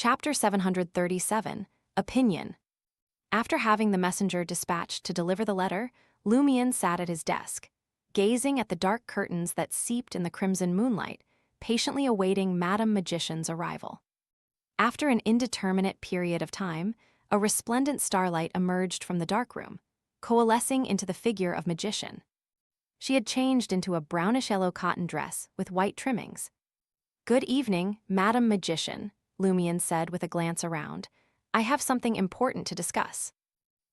Chapter 737, Opinion. After having the messenger dispatched to deliver the letter, Lumion sat at his desk, gazing at the dark curtains that seeped in the crimson moonlight, patiently awaiting Madame Magician's arrival. After an indeterminate period of time, a resplendent starlight emerged from the dark room, coalescing into the figure of Magician. She had changed into a brownish-yellow cotton dress with white trimmings. "Good evening, Madame Magician," Lumion said with a glance around. "I have something important to discuss."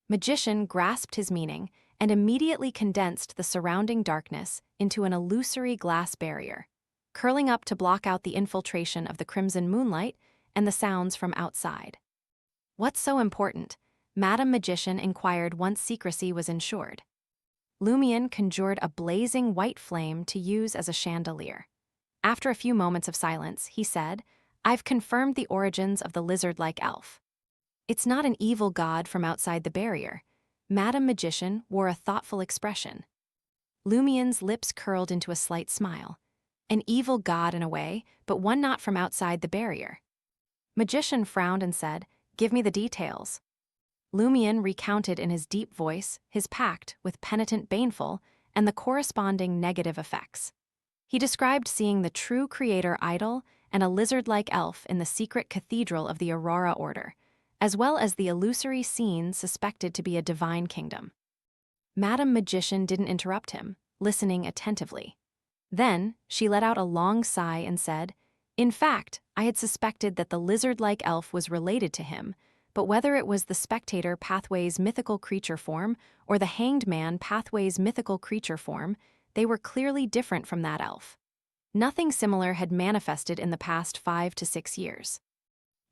Magician grasped his meaning and immediately condensed the surrounding darkness into an illusory glass barrier, curling up to block out the infiltration of the crimson moonlight and the sounds from outside. "What's so important?" Madame Magician inquired once secrecy was ensured. Lumion conjured a blazing white flame to use as a chandelier. After a few moments of silence, he said, "I've confirmed the origins of the lizard-like elf. It's not an evil god from outside the barrier." Madame Magician wore a thoughtful expression. Lumion's lips curled into a slight smile. "An evil god in a way, but one not from outside the barrier." Magician frowned and said, "Give me the details." Lumion recounted in his deep voice his pact with penitent Baneful and the corresponding negative effects. He described seeing the true creator idol and a lizard-like elf in the secret cathedral of the Aurora Order, as well as the illusory scene suspected to be a divine kingdom. Madame Magician didn't interrupt him, listening attentively. Then, she let out a long sigh and said, "In fact, I had suspected that the lizard-like elf was related to him, but whether it was the Spectator Pathway's mythical creature form or the Hanged Man Pathway's mythical creature form, they were clearly different from that elf. Nothing similar had manifested in the past 5 to 6 years.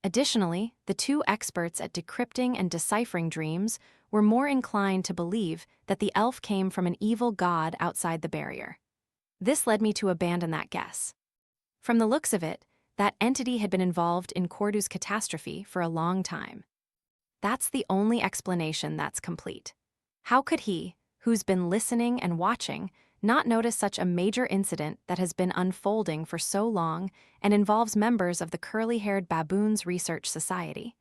Additionally, the two experts at decrypting and deciphering dreams were more inclined to believe that the elf came from an evil god outside the barrier. This led me to abandon that guess. From the looks of it, that entity had been involved in Cordu's catastrophe for a long time. That's the only explanation that's complete. How could he, who's been listening and watching, not notice such a major incident that has been unfolding for so long and involves members of the Curly-Haired Baboons Research Society?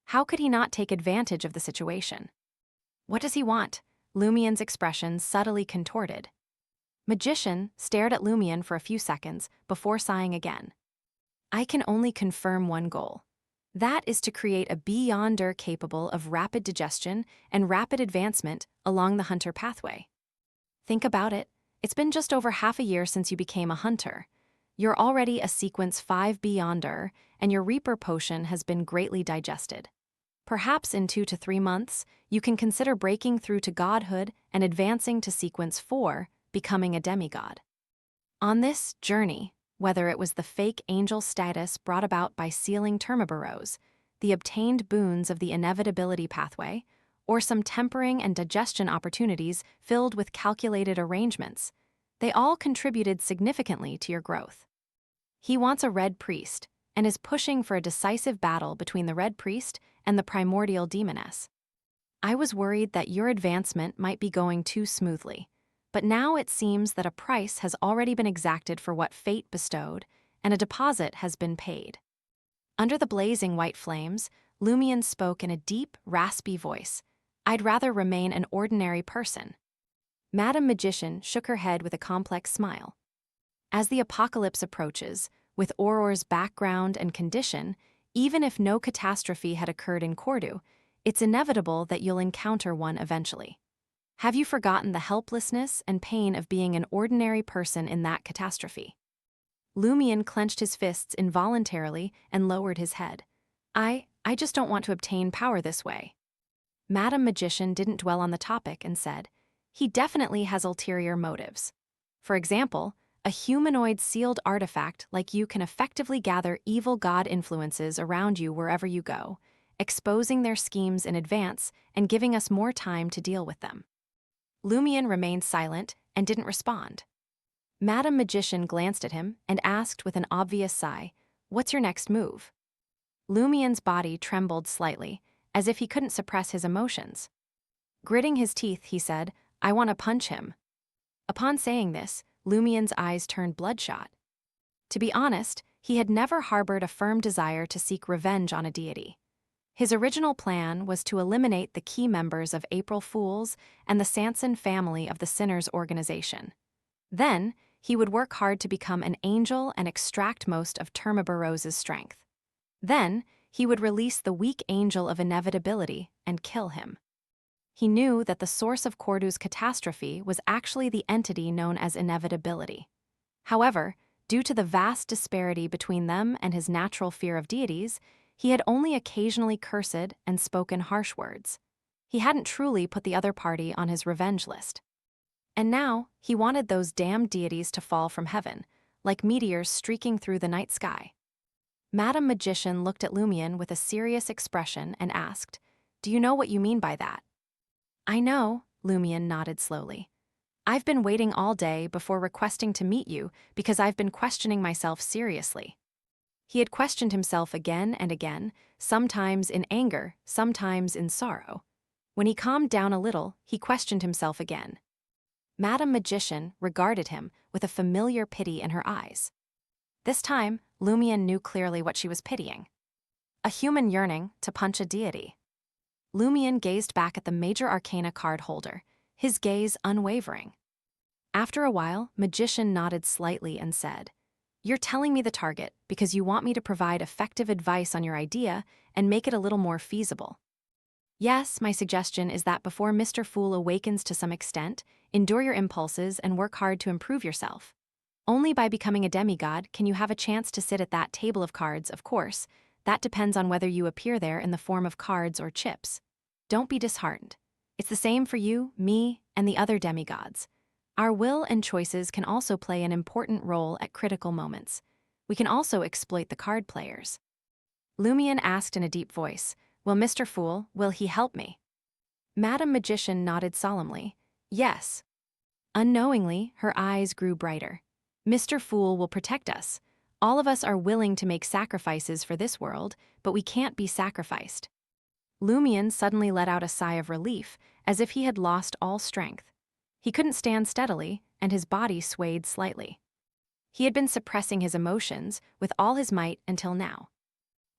How could he not take advantage of the situation? What does he want? Lumion's expression subtly contorted. Magician stared at Lumion for a few seconds before sighing again. "I can only confirm one goal. That is to create a Beyonder capable of rapid digestion and rapid advancement along the hunter pathway. Think about it. It's been just over half a year since you became a hunter. You're already a Sequence 5 Beyonder, and your Reaper potion has been greatly digested. Perhaps in 2 to 3 months, you can consider breaking through to godhood and advancing to Sequence 4, becoming a demigod. On this journey, whether it was the fake angel status brought about by sealing Termiboros, the obtained boons of the inevitability pathway, or some tempering and digestion opportunities filled with calculated arrangements, they all contributed significantly to your growth. He wants a Red Priest, and is pushing for a decisive battle between the Red Priest and the primordial demoness. I was worried that your advancement might be going too smoothly, but now it seems that a price has already been exacted for what fate bestowed, and a deposit has been paid." Under the blazing white flames, Lumion spoke in a deep, raspy voice. "I'd rather remain an ordinary person." Madame Magician shook her head with a complex smile. "As the apocalypse approaches, with Auror's background and condition, even if no catastrophe had occurred in Cordu, it's inevitable that you'll encounter one eventually. Have you forgotten the helplessness and pain of being an ordinary person in that catastrophe?" Lumion clenched his fists involuntarily and lowered his head. I just don't want to obtain power this way." Madame Magician didn't dwell on the topic and said, "He definitely has ulterior motives. For example, a humanoid sealed artifact like you can effectively gather evil god influences around you wherever you go, exposing their schemes in advance and giving us more time to deal with them." Lumion remained silent and didn't respond. Madame Magician glanced at him and asked with an obvious sigh, "What's your next move?" Lumion's body trembled slightly, as if he couldn't suppress his emotions. Gritting his teeth, he said, "I want to punch him." Upon saying this, Lumion's eyes turned bloodshot. To be honest, he had never harbored a firm desire to seek revenge on a deity. His original plan was to eliminate the key members of April Fools and the Sanson family of the Sinners organization. Then, he would work hard to become an angel and extract most of Termaburose's strength. Then, he would release the weak angel of inevitability and kill him. He knew that the source of Cordu's catastrophe was actually the entity known as inevitability. However, due to the vast disparity between them and his natural fear of deities, he had only occasionally cursed and spoken harsh words. He hadn't truly put the other party on his revenge list. And now, he wanted those damned deities to fall from heaven, like meteors streaking through the night sky. Madame Magician looked at Lumion with a serious expression and asked, "Do you know what you mean by that?" "I know," Lumion nodded slowly. "I've been waiting all day before requesting to meet you because I've been questioning myself seriously." He had questioned himself again and again, sometimes in anger, sometimes in sorrow. When he calmed down a little, he questioned himself again. Madame Magician regarded him with a familiar pity in her eyes. This time, Lumion knew clearly what she was pitying. A human yearning to punch a deity. Lumion gazed back at the Major Arcana card holder, his gaze unwavering. After a while, Magician nodded slightly and said, "You're telling me the target because you want me to provide effective advice on your idea and make it a little more feasible. Yes, my suggestion is that before Mr. Fool awakens to some extent, endure your impulses and work hard to improve yourself. Only by becoming a demigod can you have a chance to sit at that table of cards, of course. That depends on whether you appear there in the form of cards or chips. Don't be disheartened. It's the same for you, me, and the other demigods. Our will and choices can also play an important role at critical moments. We can also exploit the card players." Lumion asked in a deep voice, "Well, Mr. Fool, will he help me?" Madame Magician nodded solemnly, "Yes." Unknowingly, her eyes grew brighter. "Mr. Fool will protect us. All of us are willing to make sacrifices for this world, but we can't be sacrificed." Lumion suddenly let out a sigh of relief, as if he had lost all strength. He couldn't stand steadily, and his body swayed slightly. He had been suppressing his emotions with all his might until now.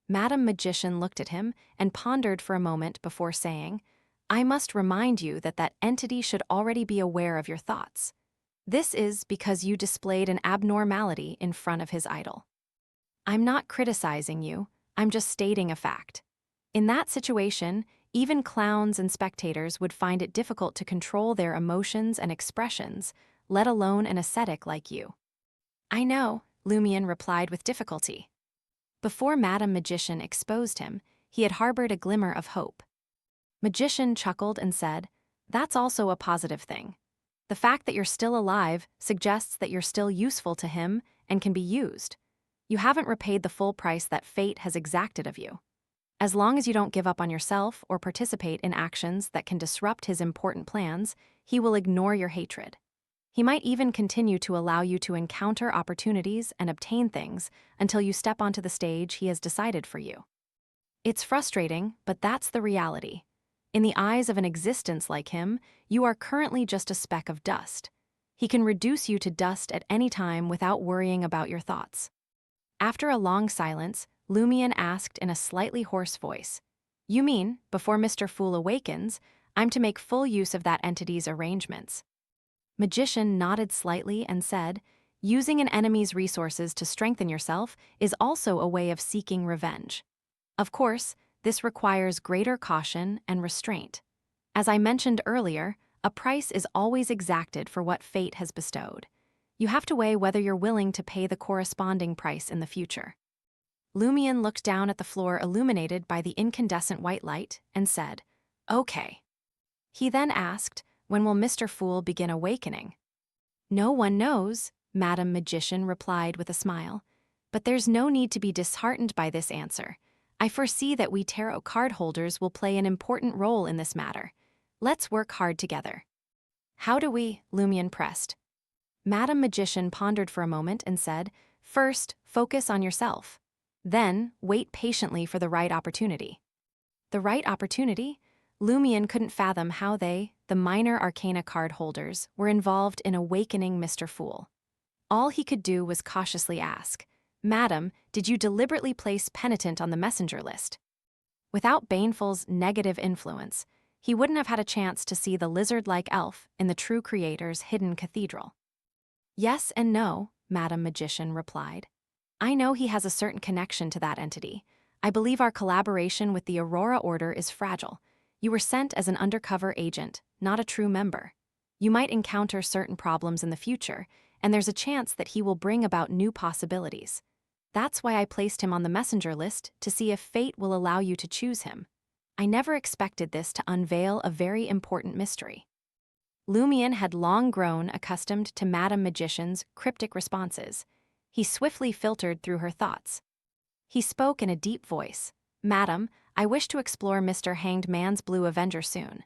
Madame Magician looked at him and pondered for a moment before saying, "I must remind you that that entity should already be aware of your thoughts. This is because you displayed an abnormality in front of his idol. I'm not criticizing you, I'm just stating a fact. In that situation, even clowns and spectators would find it difficult to control their emotions and expressions, let alone an ascetic like you." "I know," Lumion replied with difficulty. Before Madame Magician exposed him, he had harbored a glimmer of hope. Magician chuckled and said, "That's also a positive thing. The fact that you're still alive suggests that you're still useful to him and can be used. You haven't repaid the full price that fate has exacted of you. As long as you don't give up on yourself or participate in actions that can disrupt his important plans, he will ignore your hatred. He might even continue to allow you to encounter opportunities and obtain things until you step onto the stage he has decided for you. It's frustrating, but that's the reality. In the eyes of an existence like him, you are currently just a speck of dust. He can reduce you to dust at any time without worrying about your thoughts." After a long silence, Lumion asked in a slightly hoarse voice, "You mean, before Mr. Fool awakens, I'm to make full use of that entity's arrangements?" Magician nodded slightly and said, "Using an enemy's resources to strengthen yourself is also a way of seeking revenge. Of course, this requires greater caution and restraint. As I mentioned earlier, a price is always exacted for what fate has bestowed. You have to weigh whether you're willing to pay the corresponding price in the future." Lumion looked down at the floor illuminated by the incandescent white light and said, "Okay." He then asked, "When will Mr. Fool begin awakening?" "No one knows," Madame Magician replied with a smile. "But there's no need to be disheartened by this answer. I foresee that we tarot card holders will play an important role in this matter. Let's work hard together." "How do we?" Lumion pressed. Madame Magician pondered for a moment and said, "First, focus on yourself. Then, wait patiently for the right opportunity." The right opportunity? Lumion couldn't fathom how they, the minor arcana card holders, were involved in awakening Mr. Fool. All he could do was cautiously ask, Madam, did you deliberately place penitent on the messenger list? Without Baneful's negative influence, he wouldn't have had a chance to see the lizard-like elf in the true creator's hidden cathedral. Yes and no, Madam Magician replied. I know he has a certain connection to that entity. I believe our collaboration with the Aurora Order is fragile. You were sent as an undercover agent, not a true member. You might encounter certain problems in the future, and there's a chance that he will bring about new possibilities. That's why I placed him on the messenger list to see if fate will allow you to choose him. I never expected this to unveil a very important mystery. Lumion had long grown accustomed to Madam Magician's cryptic responses. He swiftly filtered through her thoughts. He spoke in a deep voice. Madam, I wish to explore Mr. Hanged Man's Blue Avenger soon.